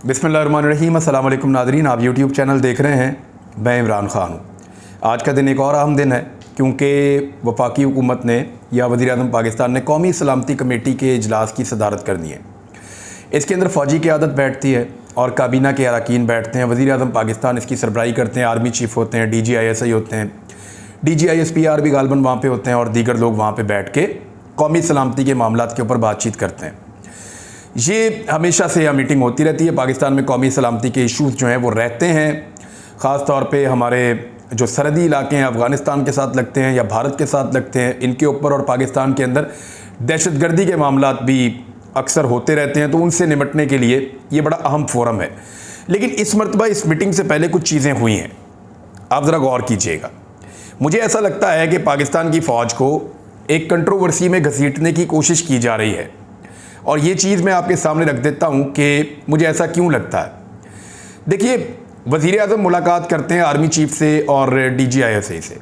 बिस्मिल्लाहिर्रहमानिर्रहीम। अस्सलाम वालेकुम नाज़रीन, आप यूट्यूब चैनल देख रहे हैं। मैं इमरान ख़ान हूँ। आज का दिन एक और अहम दिन है क्योंकि वफाकी हुकूमत ने या वज़ीर-ए-आज़म पाकिस्तान ने कौमी सलामती कमेटी के इजलास की सदारत करनी है। इसके अंदर फ़ौजी क़यादत बैठती है और काबीना के अरकान बैठते हैं। वज़ीर-ए-आज़म पाकिस्तान इसकी सरबराही करते हैं। आर्मी चीफ़ होते हैं, DGISI होते हैं, DGISPR भी गालबन वहाँ पर होते हैं और दीगर लोग वहाँ पर बैठ के कौमी सलामती के मामलात के ऊपर बातचीत करते हैं। ये हमेशा से यह मीटिंग होती रहती है। पाकिस्तान में कौमी सलामती के इशूज़ जो हैं वो रहते हैं। ख़ास तौर पे हमारे जो सरहदी इलाके हैं, अफ़गानिस्तान के साथ लगते हैं या भारत के साथ लगते हैं, इनके ऊपर और पाकिस्तान के अंदर दहशतगर्दी के मामलात भी अक्सर होते रहते हैं। तो उनसे निपटने के लिए ये बड़ा अहम फोरम है। लेकिन इस मरतबा इस मीटिंग से पहले कुछ चीज़ें हुई हैं, आप ज़रा गौर कीजिएगा। मुझे ऐसा लगता है कि पाकिस्तान की फ़ौज को एक कंट्रोवर्सी में घसीटने की कोशिश की जा रही है और ये चीज़ मैं आपके सामने रख देता हूँ कि मुझे ऐसा क्यों लगता है। देखिए, वज़ीर-ए-आज़म मुलाकात करते हैं आर्मी चीफ से और DGISI से,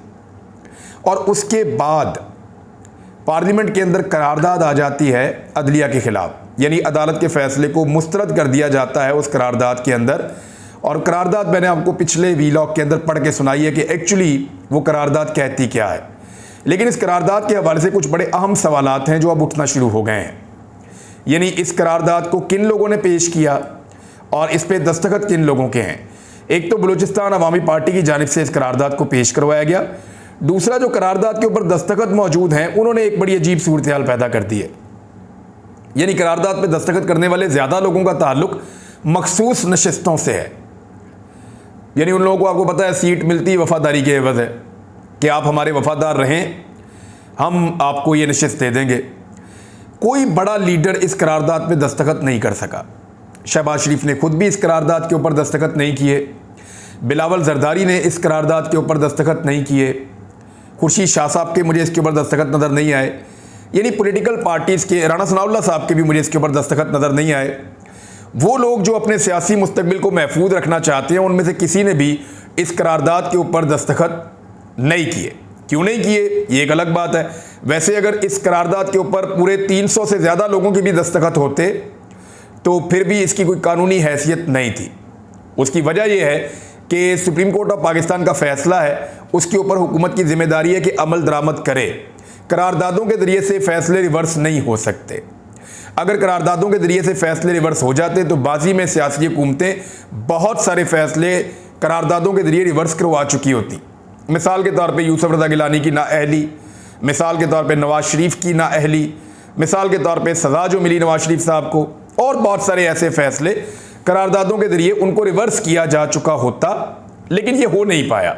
और उसके बाद पार्लियामेंट के अंदर करारदाद आ जाती है अदलिया के ख़िलाफ़, यानी अदालत के फ़ैसले को मुस्तरद कर दिया जाता है उस करारदाद के अंदर। और करारदाद मैंने आपको पिछले वीलॉग के अंदर पढ़ के सुनाई है कि एक्चुअली वो करारदाद कहती क्या है। लेकिन इस करारदाद के हवाले से कुछ बड़े अहम सवालात हैं जो अब उठना शुरू हो गए हैं। यानी इस करारदाद को किन लोगों ने पेश किया और इस पे दस्तखत किन लोगों के हैं। एक तो बलूचिस्तान अवामी पार्टी की जानिब से इस करारदाद को पेश करवाया गया। दूसरा, जो करारदाद के ऊपर दस्तखत मौजूद हैं उन्होंने एक बड़ी अजीब सूरत हाल पैदा कर दी है। यानी करारदाद पे दस्तखत करने वाले ज़्यादा लोगों का ताल्लुक मखसूस नशिस्तों से है। यानी उन लोगों को, आपको पता है, सीट मिलती वफादारी के एवज़ है कि आप हमारे वफादार रहें, हम आपको ये नशिस्त दे देंगे। कोई बड़ा लीडर इस करारदाद पे दस्तखत नहीं कर सका। शहबाज शरीफ ने खुद भी इस करारदाद के ऊपर दस्तखत नहीं किए। बिलावल जरदारी ने इस करारदाद के ऊपर दस्तखत नहीं किए। खुर्शीद शाह साहब के मुझे इसके ऊपर दस्तखत नज़र नहीं आए। यानी पॉलिटिकल पार्टीज़ के राना सनाउल्लाह साहब के भी मुझे इसके ऊपर दस्तखत नज़र नहीं आए। वो लोग जो अपने सियासी मुस्तकबिल को महफूज रखना चाहते हैं, उनमें से किसी ने भी इस करारदाद के ऊपर दस्तखत नहीं किए। क्यों नहीं किए, ये एक अलग बात है। वैसे अगर इस करारदाद के ऊपर पूरे 300 से ज़्यादा लोगों की भी दस्तखत होते तो फिर भी इसकी कोई कानूनी हैसियत नहीं थी। उसकी वजह यह है कि सुप्रीम कोर्ट ऑफ पाकिस्तान का फ़ैसला है, उसके ऊपर हुकूमत की जिम्मेदारी है कि अमल दरामद करे। करारदादों के ज़रिए से फ़ैसले रिवर्स नहीं हो सकते। अगर करारदादों के ज़रिए से फ़ैसले रिवर्स हो जाते तो बाजी में सियासी हुकूमतें बहुत सारे फ़ैसले करारदादों के ज़रिए रिवर्स करवा चुकी होती। मिसाल के तौर पे यूसुफ रज़ा गिलानी की नाअहली, मिसाल के तौर पे नवाज़ शरीफ की नाअहली, मिसाल के तौर पे सज़ा जो मिली नवाज़ शरीफ साहब को, और बहुत सारे ऐसे फ़ैसले करारदादों के ज़रिए उनको रिवर्स किया जा चुका होता। लेकिन ये हो नहीं पाया,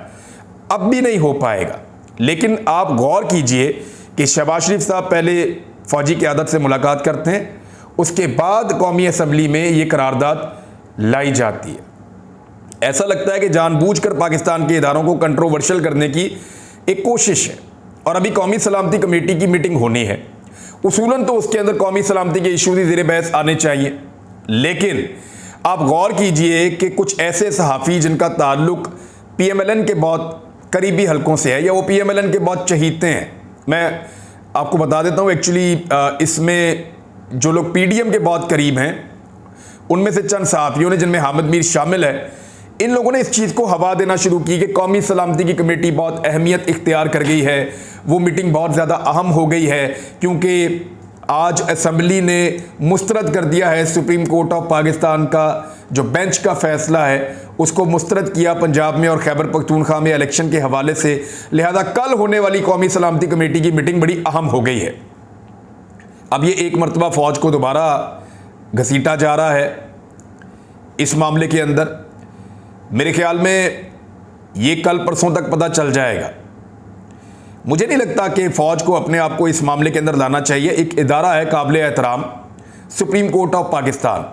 अब भी नहीं हो पाएगा। लेकिन आप गौर कीजिए कि शहबाज शरीफ साहब पहले फ़ौजी क़यादत से मुलाकात करते हैं, उसके बाद कौमी असम्बली में ये करारदाद लाई जाती है। ऐसा लगता है कि जानबूझकर पाकिस्तान के इदारों को कंट्रोवर्शियल करने की एक कोशिश है। और अभी कौमी सलामती कमेटी की मीटिंग होनी है। उसूलन तो उसके अंदर कौमी सलामती के इशूज़ ही ज़ेर बहस आने चाहिए। लेकिन आप गौर कीजिए कि कुछ ऐसे सहाफ़ी जिनका ताल्लुक PMLN के बहुत करीबी हलकों से है या वो PMLN के बहुत चहीते हैं, मैं आपको बता देता हूँ। एक्चुअली इसमें जो लोग PDM के बहुत करीब हैं उनमें से चंद सहाफ़ियों ने, जिनमें हामिद मीर शामिल है, इन लोगों ने इस चीज़ को हवा देना शुरू की कि कौमी सलामती की कमेटी बहुत अहमियत इख्तियार कर गई है, वो मीटिंग बहुत ज़्यादा अहम हो गई है क्योंकि आज असम्बली ने मुस्तरद कर दिया है सुप्रीम कोर्ट ऑफ पाकिस्तान का जो बेंच का फ़ैसला है, उसको मुस्तरद किया पंजाब में और खैबर पख्तूनख्वा में इलेक्शन के हवाले से। लिहाजा कल होने वाली कौमी सलामती कमेटी की मीटिंग बड़ी अहम हो गई है। अब ये एक मरतबा फ़ौज को दोबारा घसीटा जा रहा है इस मामले के अंदर। मेरे ख्याल में ये कल परसों तक पता चल जाएगा। मुझे नहीं लगता कि फ़ौज को अपने आप को इस मामले के अंदर लाना चाहिए। एक इदारा है काबिल एहतराम, सुप्रीम कोर्ट ऑफ पाकिस्तान,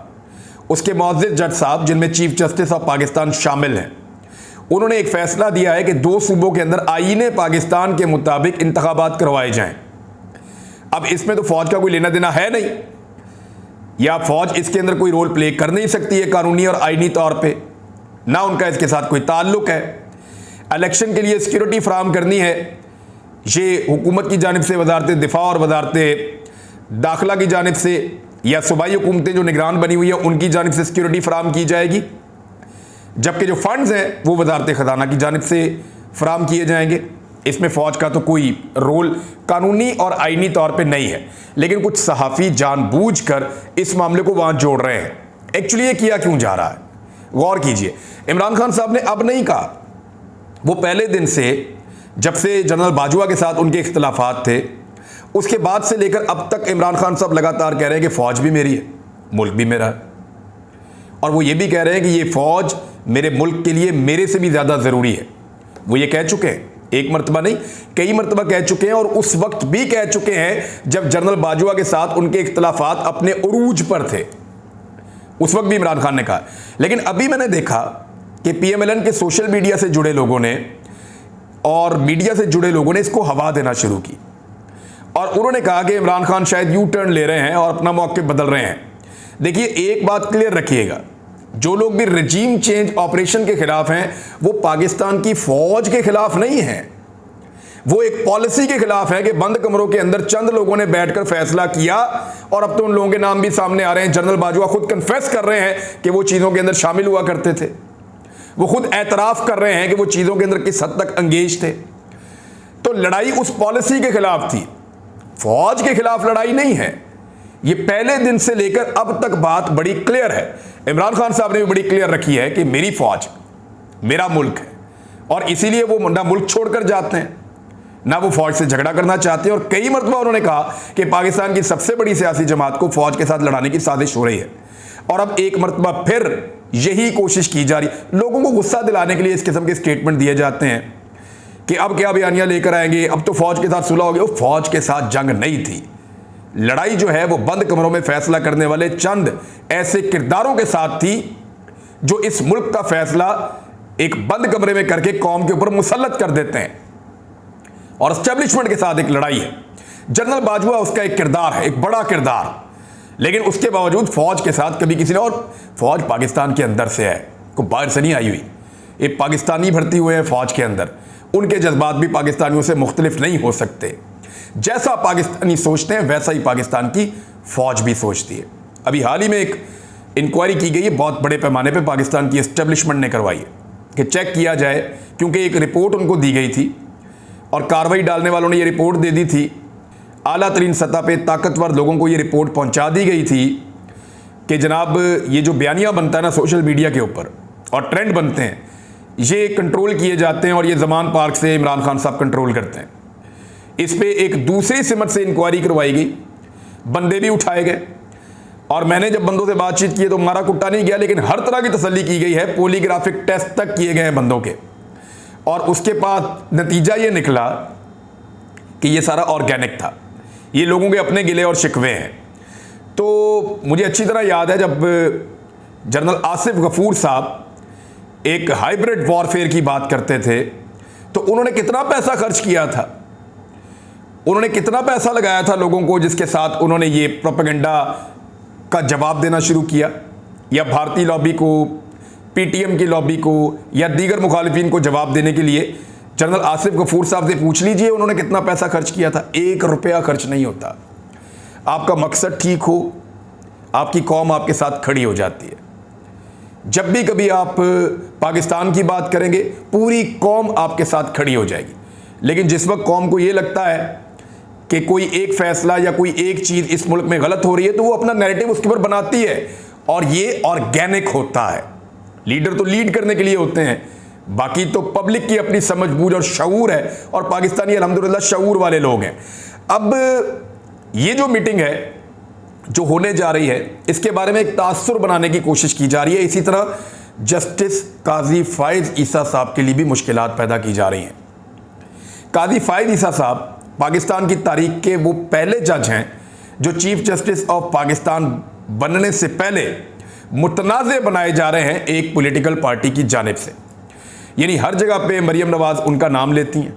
उसके मुअज़्ज़ज़ जज साहब, जिनमें चीफ जस्टिस ऑफ पाकिस्तान शामिल हैं, उन्होंने एक फ़ैसला दिया है कि 2 सूबों के अंदर आईने पाकिस्तान के मुताबिक इंतखाबात करवाए जाएँ। अब इसमें तो फ़ौज का कोई लेना देना है नहीं, या फ़ौज इसके अंदर कोई रोल प्ले कर नहीं सकती है कानूनी और आईनी तौर पर, ना उनका इसके साथ कोई ताल्लुक है। इलेक्शन के लिए सिक्योरिटी फराहम करनी है, ये हुकूमत की जानिब से वजारत दिफा और वजारत दाखिला की जानिब से या सूबाई हुकूमतें जो निगरान बनी हुई है उनकी जानिब से सिक्योरिटी फराम की जाएगी, जबकि जो फंड्स हैं वो वजारत खजाना की जानिब से फराम किए जाएंगे। इसमें फ़ौज का तो कोई रोल कानूनी और आईनी तौर पे नहीं है, लेकिन कुछ सहाफ़ी जानबूझकर इस मामले को वहाँ जोड़ रहे हैं। एक्चुअली ये किया क्यों जा रहा है, गौर कीजिए। इमरान खान साहब ने अब नहीं कहा, वो पहले दिन से, जब से जनरल बाजवा के साथ उनके इख्तिलाफात थे, उसके बाद से लेकर अब तक इमरान खान साहब लगातार कह रहे हैं कि फ़ौज भी मेरी है, मुल्क भी मेरा है। और वो ये भी कह रहे हैं कि ये फ़ौज मेरे मुल्क के लिए मेरे से भी ज़्यादा ज़रूरी है। वो ये कह चुके हैं, एक मरतबा नहीं कई मरतबा कह चुके हैं, और उस वक्त भी कह चुके हैं जब जनरल बाजवा के साथ उनके इख्तिलाफात अपने उरूज पर थे, उस वक्त भी इमरान खान ने कहा। लेकिन अभी मैंने देखा कि PMLN के सोशल मीडिया से जुड़े लोगों ने और मीडिया से जुड़े लोगों ने इसको हवा देना शुरू की, और उन्होंने कहा कि इमरान खान शायद यू टर्न ले रहे हैं और अपना मौके बदल रहे हैं। देखिए, एक बात क्लियर रखिएगा, जो लोग भी रजीम चेंज ऑपरेशन के खिलाफ हैं वो पाकिस्तान की फौज के खिलाफ नहीं हैं, वो एक पॉलिसी के खिलाफ है कि बंद कमरों के अंदर चंद लोगों ने बैठकर फैसला किया, और अब तो उन लोगों के नाम भी सामने आ रहे हैं। जनरल बाजवा खुद कन्फेस कर रहे हैं कि वो चीज़ों के अंदर शामिल हुआ करते थे, वो खुद एतराफ़ कर रहे हैं कि वो चीज़ों के अंदर किस हद तक अंगेज थे। तो लड़ाई उस पॉलिसी के खिलाफ थी, फौज के खिलाफ लड़ाई नहीं है। ये पहले दिन से लेकर अब तक बात बड़ी क्लियर है। इमरान खान साहब ने भी बड़ी क्लियर रखी है कि मेरी फौज, मेरा मुल्क है, और इसीलिए वो ना मुल्क छोड़कर जाते हैं, ना वो फौज से झगड़ा करना चाहते हैं। और कई मरतबा उन्होंने कहा कि पाकिस्तान की सबसे बड़ी सियासी जमात को फौज के साथ लड़ाने की साजिश हो रही है, और अब एक मरतबा फिर यही कोशिश की जा रही। लोगों को गुस्सा दिलाने के लिए इस किस्म के स्टेटमेंट दिए जाते हैं कि अब क्या बयानियां लेकर आएंगे, अब तो फौज के साथ सुलह हो गया। वो फौज के साथ जंग नहीं थी, लड़ाई जो है वो बंद कमरों में फैसला करने वाले चंद ऐसे किरदारों के साथ थी जो इस मुल्क का फैसला एक बंद कमरे में करके कौम के ऊपर मुसल्लत कर देते हैं, और एस्टेब्लिशमेंट के साथ एक लड़ाई है। जनरल बाजवा उसका एक किरदार है, एक बड़ा किरदार, लेकिन उसके बावजूद फौज के साथ कभी किसी ने, और फौज पाकिस्तान के अंदर से है, कोई बाहर से नहीं आई हुई। ये पाकिस्तानी भर्ती हुए हैं फौज के अंदर, उनके जज्बात भी पाकिस्तानियों से मुख्तलिफ नहीं हो सकते। जैसा पाकिस्तानी सोचते हैं वैसा ही पाकिस्तान की फौज भी सोचती है। अभी हाल ही में एक इंक्वायरी की गई है, बहुत बड़े पैमाने पे पाकिस्तान की एस्टेब्लिशमेंट ने करवाई है कि चेक किया जाए, क्योंकि एक रिपोर्ट उनको दी गई थी और कार्रवाई डालने वालों ने ये रिपोर्ट दे दी थी। आला तरीन सतह पे ताकतवर लोगों को ये रिपोर्ट पहुंचा दी गई थी कि जनाब ये जो बयानिया बनता है ना सोशल मीडिया के ऊपर और ट्रेंड बनते हैं, ये कंट्रोल किए जाते हैं, और ये ज़मान पार्क से इमरान खान साहब कंट्रोल करते हैं। इस पे एक दूसरी सिमत से इंक्वायरी करवाई गई, बंदे भी उठाए गए, और मैंने जब बंदों से बातचीत की तो मारा कुट्टा नहीं गया, लेकिन हर तरह की तसल्ली की गई है, पॉलीग्राफिक टेस्ट तक किए गए हैं बंदों के, और उसके बाद नतीजा ये निकला कि ये सारा ऑर्गेनिक था, ये लोगों के अपने गिले और शिकवे हैं। तो मुझे अच्छी तरह याद है जब जनरल आसिफ गफूर साहब एक हाइब्रिड वॉरफेयर की बात करते थे तो उन्होंने कितना पैसा खर्च किया था, उन्होंने कितना पैसा लगाया था लोगों को, जिसके साथ उन्होंने ये प्रोपेगेंडा का जवाब देना शुरू किया, या भारतीय लॉबी को, PTM की लॉबी को, या दीगर मुखालिफिन को जवाब देने के लिए जनरल आसिफ गफूर साहब से पूछ लीजिए उन्होंने कितना पैसा खर्च किया था। 1 रुपया खर्च नहीं होता। आपका मकसद ठीक हो, आपकी कौम आपके साथ खड़ी हो जाती है। जब भी कभी आप पाकिस्तान की बात करेंगे पूरी कौम आपके साथ खड़ी हो जाएगी, लेकिन जिस वक्त कौम को ये लगता है कि कोई एक फैसला या कोई एक चीज़ इस मुल्क में गलत हो रही है तो वो अपना नैरेटिव उसके ऊपर बनाती है, और ये ऑर्गेनिक होता है। लीडर तो लीड करने के लिए होते हैं, बाकी तो पब्लिक की अपनी समझ बूझ और शऊर है, और पाकिस्तानी अल्हम्दुलिल्लाह शऊर वाले लोग हैं। अब ये जो मीटिंग है जो होने जा रही है, इसके बारे में एक तासुर बनाने की कोशिश की जा रही है। इसी तरह जस्टिस काजी फायज ईसा साहब के लिए भी मुश्किलात पैदा की जा रही हैं। काजी फायज ईसा साहब पाकिस्तान की तारीख के वो पहले जज हैं जो चीफ जस्टिस ऑफ पाकिस्तान बनने से पहले मुतनाज़े बनाए जा रहे हैं एक पॉलिटिकल पार्टी की जानिब से। यानी हर जगह पे मरियम नवाज़ उनका नाम लेती हैं,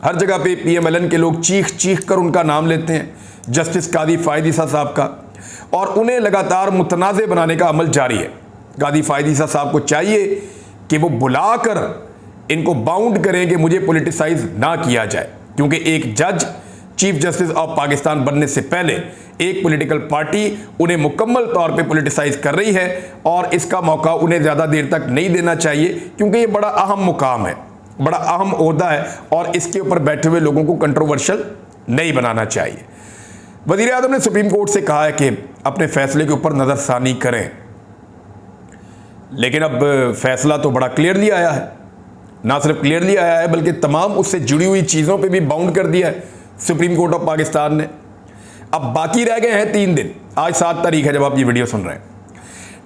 हर जगह पे PMLN के लोग चीख चीख कर उनका नाम लेते हैं, जस्टिस काजी फायज ईसा साहब का, और उन्हें लगातार मुतनाज़े बनाने का अमल जारी है। काजी फायज ईसा साहब को चाहिए कि वो बुलाकर इनको बाउंड करें कि मुझे पॉलिटिसाइज ना किया जाए, क्योंकि एक जज चीफ जस्टिस ऑफ पाकिस्तान बनने से पहले एक पॉलिटिकल पार्टी उन्हें मुकम्मल तौर पे पॉलिटिसाइज कर रही है और इसका मौका उन्हें ज़्यादा देर तक नहीं देना चाहिए, क्योंकि ये बड़ा अहम मुकाम है, बड़ा अहम ओहदा है और इसके ऊपर बैठे हुए लोगों को कंट्रोवर्शियल नहीं बनाना चाहिए। वज़ीर आज़म ने सुप्रीम कोर्ट से कहा है कि अपने फैसले के ऊपर नज़रसानी करें, लेकिन अब फैसला तो बड़ा क्लियरली आया है। ना सिर्फ क्लियरली आया है बल्कि तमाम उससे जुड़ी हुई चीज़ों पे भी बाउंड कर दिया है सुप्रीम कोर्ट ऑफ पाकिस्तान ने। अब बाकी रह गए हैं 3 दिन। आज 7 तारीख है जब आप ये वीडियो सुन रहे हैं।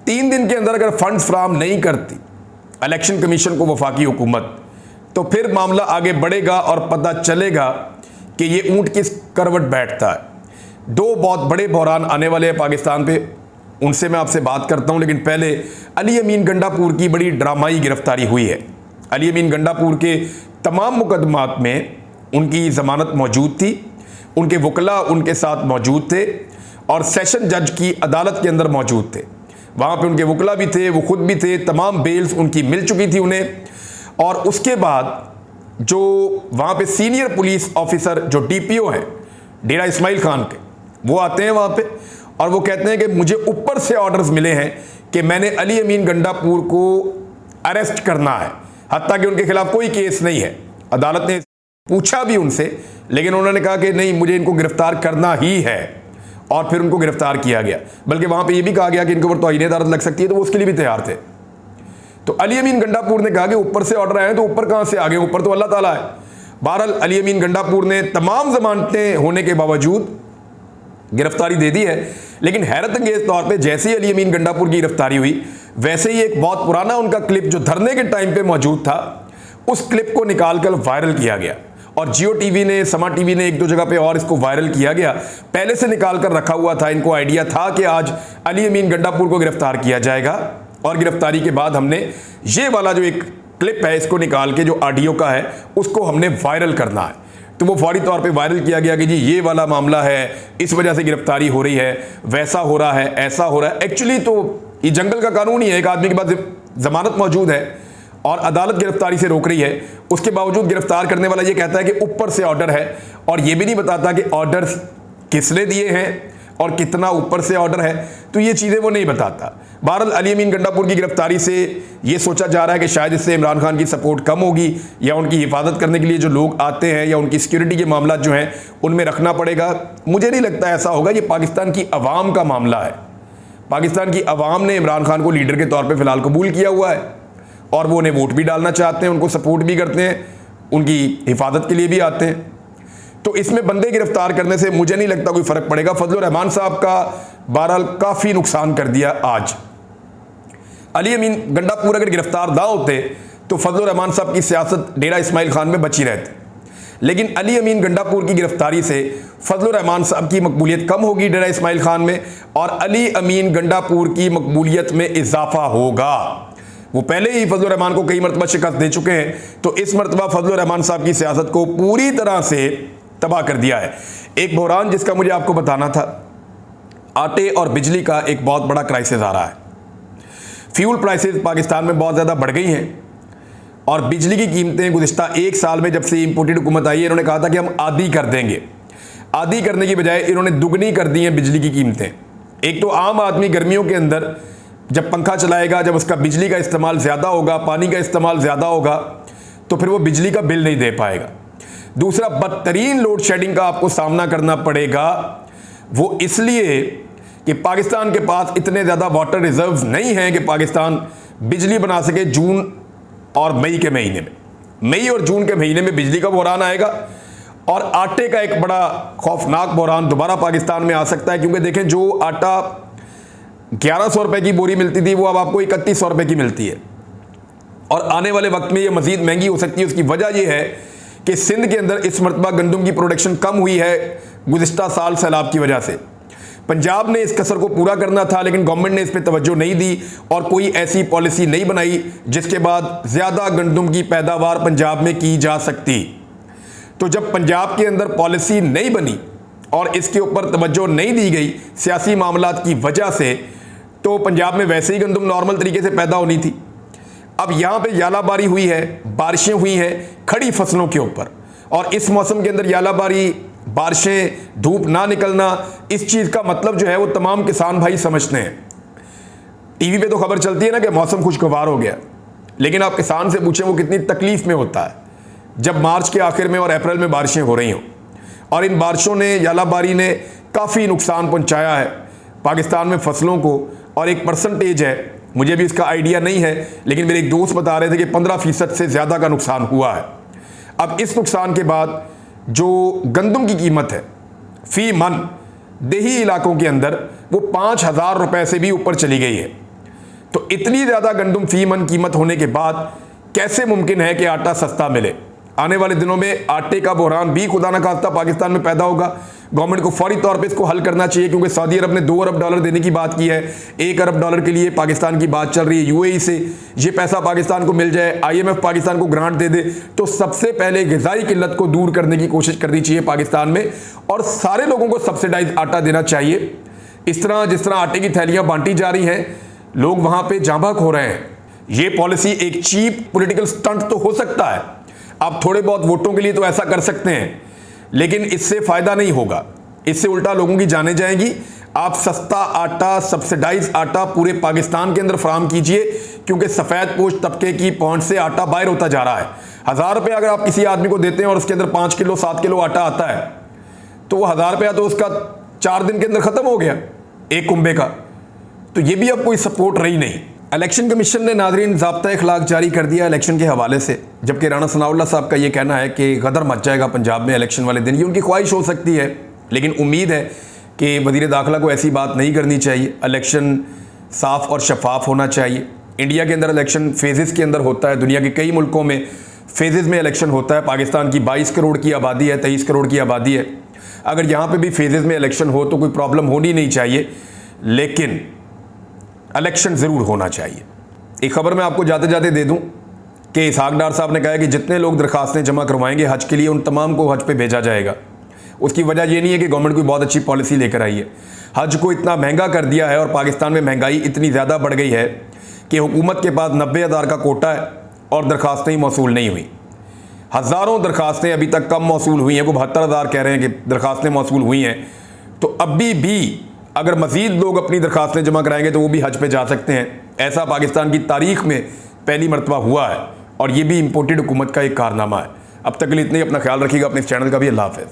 3 दिन के अंदर अगर फंड्स फ्राहम नहीं करती इलेक्शन कमीशन को वफाकी हुकूमत, तो फिर मामला आगे बढ़ेगा और पता चलेगा कि ये ऊंट किस करवट बैठता है। 2 बहुत बड़े बहरान आने वाले हैं पाकिस्तान पे, उनसे मैं आपसे बात करता हूं, लेकिन पहले अली अमीन गंडापुर की बड़ी ड्रामाई गिरफ्तारी हुई है। अली अमीन गंडापुर के तमाम मुकदमात में उनकी ज़मानत मौजूद थी, उनके वकला उनके साथ मौजूद थे और सेशन जज की अदालत के अंदर मौजूद थे। वहाँ पे उनके वकला भी थे, वो खुद भी थे, तमाम बेल्स उनकी मिल चुकी थी उन्हें। और उसके बाद जो वहाँ पे सीनियर पुलिस ऑफिसर जो DPO हैं डेरा इस्माइल खान के, वो आते हैं वहाँ पे और वो कहते हैं कि मुझे ऊपर से ऑर्डर्स मिले हैं कि मैंने अली अमीन गंडापुर को अरेस्ट करना है, हत्ता कि उनके खिलाफ कोई केस नहीं है। अदालत ने पूछा भी उनसे, लेकिन उन्होंने कहा कि नहीं, मुझे इनको गिरफ्तार करना ही है, और फिर उनको गिरफ्तार किया गया। बल्कि वहाँ पे ये भी कहा गया कि इनके ऊपर तौहीन अदालत लग सकती है, तो वो उसके लिए भी तैयार थे। तो अली अमीन गंडापुर ने कहा कि ऊपर से ऑर्डर आए हैं, तो ऊपर कहाँ से आ गए, ऊपर तो अल्लाह ताला है। बहरहाल अली अमीन गंडापुर ने तमाम जमानतें होने के बावजूद गिरफ्तारी दे दी है। लेकिन हैरत अंगेज तौर पे जैसे ही अली अमीन गंडापुर की गिरफ्तारी हुई, वैसे ही एक बहुत पुराना उनका क्लिप जो धरने के टाइम पे मौजूद था, उस क्लिप को निकालकर वायरल किया गया और जियो टीवी ने, समा टीवी ने 1-2 जगह पे और इसको वायरल किया गया। पहले से निकाल कर रखा हुआ था, इनको आइडिया था कि आज अली अमीन गंडापुर को गिरफ्तार किया जाएगा और गिरफ्तारी के बाद हमने ये वाला जो एक क्लिप है इसको निकाल के, जो ऑडियो का है, उसको हमने वायरल करना है। तो वो फौरी तौर पे वायरल किया गया कि जी ये वाला मामला है, इस वजह से गिरफ्तारी हो रही है, वैसा हो रहा है, ऐसा हो रहा है। एक्चुअली तो ये जंगल का कानून ही है, एक आदमी के पास जमानत मौजूद है और अदालत गिरफ्तारी से रोक रही है, उसके बावजूद गिरफ्तार करने वाला ये कहता है कि ऊपर से ऑर्डर है, और ये भी नहीं बताता कि ऑर्डर किसने दिए हैं और कितना ऊपर से ऑर्डर है, तो ये चीज़ें वो नहीं बताता। बहरहाल अली अमीन गंडापुर की गिरफ्तारी से ये सोचा जा रहा है कि शायद इससे इमरान खान की सपोर्ट कम होगी, या उनकी हिफाजत करने के लिए जो लोग आते हैं या उनकी सिक्योरिटी के मामला जो हैं उनमें रखना पड़ेगा। मुझे नहीं लगता ऐसा होगा। ये पाकिस्तान की अवाम का मामला है। पाकिस्तान की अवाम ने इमरान खान को लीडर के तौर पर फिलहाल कबूल किया हुआ है और वो उन्हें वोट भी डालना चाहते हैं, उनको सपोर्ट भी करते हैं, उनकी हिफाजत के लिए भी आते हैं। तो इसमें बंदे गिरफ्तार करने से मुझे नहीं लगता कोई फर्क पड़ेगा। फजलुर रहमान साहब का बहरहाल काफ़ी नुकसान कर दिया आज। अली अमीन गंडापुर अगर गिरफ्तार ना होते तो फजलुर रहमान साहब की सियासत डेरा इस्माइल खान में बची रहती, लेकिन अली अमीन गंडापुर की गिरफ्तारी से फजलुर रहमान साहब की मकबूलियत कम होगी डेरा इस्माइल खान में, और अली अमीन गंडापुर की मकबूलियत में इजाफा होगा। वो पहले ही फजलुर रहमान को कई मरतबा शिकस्त दे चुके हैं, तो इस मरतबा फजलुर रहमान साहब की सियासत को पूरी तरह से तबाह कर दिया है। एक बहरान जिसका मुझे आपको बताना था, आटे और बिजली का एक बहुत बड़ा क्राइसिस आ रहा है। फ्यूल प्राइसेस पाकिस्तान में बहुत ज़्यादा बढ़ गई हैं और बिजली की कीमतें गुज़िश्ता 1 साल में जब से इंपोर्टेड हुकूमत आई है, इन्होंने कहा था कि हम आधी कर देंगे। आधी करने की बजाय इन्होंने दुगनी कर दी हैं बिजली की कीमतें। एक तो आम आदमी गर्मियों के अंदर जब पंखा चलाएगा, जब उसका बिजली का इस्तेमाल ज़्यादा होगा, पानी का इस्तेमाल ज़्यादा होगा, तो फिर वो बिजली का बिल नहीं दे पाएगा। दूसरा, बदतरीन लोड शेडिंग का आपको सामना करना पड़ेगा, वो इसलिए कि पाकिस्तान के पास इतने ज़्यादा वाटर रिजर्व्स नहीं हैं कि पाकिस्तान बिजली बना सके जून और मई के महीने में। मई और जून के महीने में बिजली का बहरान आएगा और आटे का एक बड़ा खौफनाक बहरान दोबारा पाकिस्तान में आ सकता है, क्योंकि देखें जो आटा 1100 रुपये की बोरी मिलती थी वो अब आपको 3100 रुपये की मिलती है, और आने वाले वक्त में ये मज़ीद महंगी हो सकती है। उसकी वजह यह है कि सिंध के अंदर इस मरतबा गंदम की प्रोडक्शन कम हुई है गुज़िश्ता साल सैलाब की वजह से। पंजाब ने इस कसर को पूरा करना था, लेकिन गवर्नमेंट ने इस पर तवज्जो नहीं दी और कोई ऐसी पॉलिसी नहीं बनाई जिसके बाद ज़्यादा गंदम की पैदावार पंजाब में की जा सकती। तो जब पंजाब के अंदर पॉलिसी नहीं बनी और इसके ऊपर तवज्जो नहीं दी गई सियासी मामलात की वजह से, तो पंजाब में वैसे ही गंदम नॉर्मल तरीके से पैदा होनी थी। अब यहाँ पे यालाबारी हुई है, बारिशें हुई हैं खड़ी फसलों के ऊपर, और इस मौसम के अंदर यालाबारी बारिशें, धूप ना निकलना, इस चीज़ का मतलब जो है वो तमाम किसान भाई समझते हैं। टीवी पे तो खबर चलती है ना कि मौसम खुशगवार हो गया, लेकिन आप किसान से पूछें वो कितनी तकलीफ में होता है जब मार्च के आखिर में और अप्रैल में बारिशें हो रही हों। और इन बारिशों ने, यालाबारी ने काफ़ी नुकसान पहुंचाया है पाकिस्तान में फसलों को। और एक परसेंटेज है, मुझे भी इसका आइडिया नहीं है, लेकिन मेरे एक दोस्त बता रहे थे कि 15% से ज़्यादा का नुकसान हुआ है। अब इस नुकसान के बाद जो गंदम की कीमत है फी मन देही इलाकों के अंदर, वो 5,000 रुपये से भी ऊपर चली गई है। तो इतनी ज़्यादा गंदम फी मन कीमत होने के बाद कैसे मुमकिन है कि आटा सस्ता मिले? आने वाले दिनों में आटे का बहरान भी खुदा न खास्ता पाकिस्तान में पैदा होगा। गवर्नमेंट को फौरी तौर पे इसको हल करना चाहिए, क्योंकि सऊदी अरब ने $2 अरब देने की बात की है। $1 अरब के लिए पाकिस्तान की बात चल रही है। यूएई से ये पैसा पाकिस्तान को मिल जाए, IMF पाकिस्तान को ग्रांट दे दे, तो सबसे पहले ग़िज़ाई किल्लत को दूर करने की कोशिश करनी चाहिए पाकिस्तान में, और सारे लोगों को सब्सिडाइज आटा देना चाहिए। इस तरह जिस तरह आटे की थैलियाँ बांटी जा रही हैं, लोग वहाँ पर जांबाक हो रहे हैं। ये पॉलिसी एक चीप पॉलिटिकल स्टंट तो हो सकता है, आप थोड़े बहुत वोटों के लिए तो ऐसा कर सकते हैं, लेकिन इससे फ़ायदा नहीं होगा। इससे उल्टा लोगों की जानें जाएंगी। आप सस्ता आटा, सब्सिडाइज आटा पूरे पाकिस्तान के अंदर फराहम कीजिए, क्योंकि सफ़ेद पोश तबके की पहुंच से आटा बाहर होता जा रहा है। 1,000 रुपये अगर आप किसी आदमी को देते हैं और उसके अंदर 5 किलो 7 किलो आटा आता है, तो वो 1,000 रुपया तो उसका 4 दिन के अंदर ख़त्म हो गया एक कुंबे का। तो ये भी अब कोई सपोर्ट रही नहीं। इलेक्शन कमीशन ने नाज़रीन ज़ाब्ता अखलाक जारी कर दिया इलेक्शन के हवाले से, जबकि राना सनाउल्लाह साहब का ये कहना है कि गदर मच जाएगा पंजाब में इलेक्शन वाले दिन। ये उनकी ख्वाहिश हो सकती है, लेकिन उम्मीद है कि वज़ीर दाखिला को ऐसी बात नहीं करनी चाहिए। इलेक्शन साफ़ और शफाफ होना चाहिए। इंडिया के अंदर इलेक्शन फेजेस के अंदर होता है, दुनिया के कई मुल्कों में फेजेस में इलेक्शन होता है। पाकिस्तान की 22 करोड़ की आबादी है, 23 करोड़ की आबादी है। अगर यहाँ पर भी फेजेस में इलेक्शन हो तो कोई प्रॉब्लम होनी नहीं चाहिए, लेकिन इलेक्शन ज़रूर होना चाहिए। एक खबर मैं आपको जाते जाते दे दूं कि इसहाक डार साहब ने कहा है कि जितने लोग दरखास्तें जमा करवाएंगे हज के लिए, उन तमाम को हज पे भेजा जाएगा। उसकी वजह ये नहीं है कि गवर्नमेंट कोई बहुत अच्छी पॉलिसी लेकर आई है। हज को इतना महंगा कर दिया है और पाकिस्तान में महंगाई इतनी ज़्यादा बढ़ गई है कि हुकूमत के पास 90,000 का कोटा है और दरखास्तें ही मौसूल नहीं हुई। हज़ारों दरखास्तें अभी तक कम मौसूल हुई हैं। वो 72,000 कह रहे हैं कि दरखास्तें मौसूल हुई हैं। तो अभी भी अगर मज़ीद लोग अपनी दरखास्तें जमा कराएंगे तो वो भी हज पे जा सकते हैं। ऐसा पाकिस्तान की तारीख में पहली मरतबा हुआ है, और ये भी इम्पोर्टेड हुकूमत का एक कारनामा है। अब तक के लिए इतना ही। अपना ख्याल रखिएगा, अपने इस चैनल का भी। अल्लाह हाफ़िज़।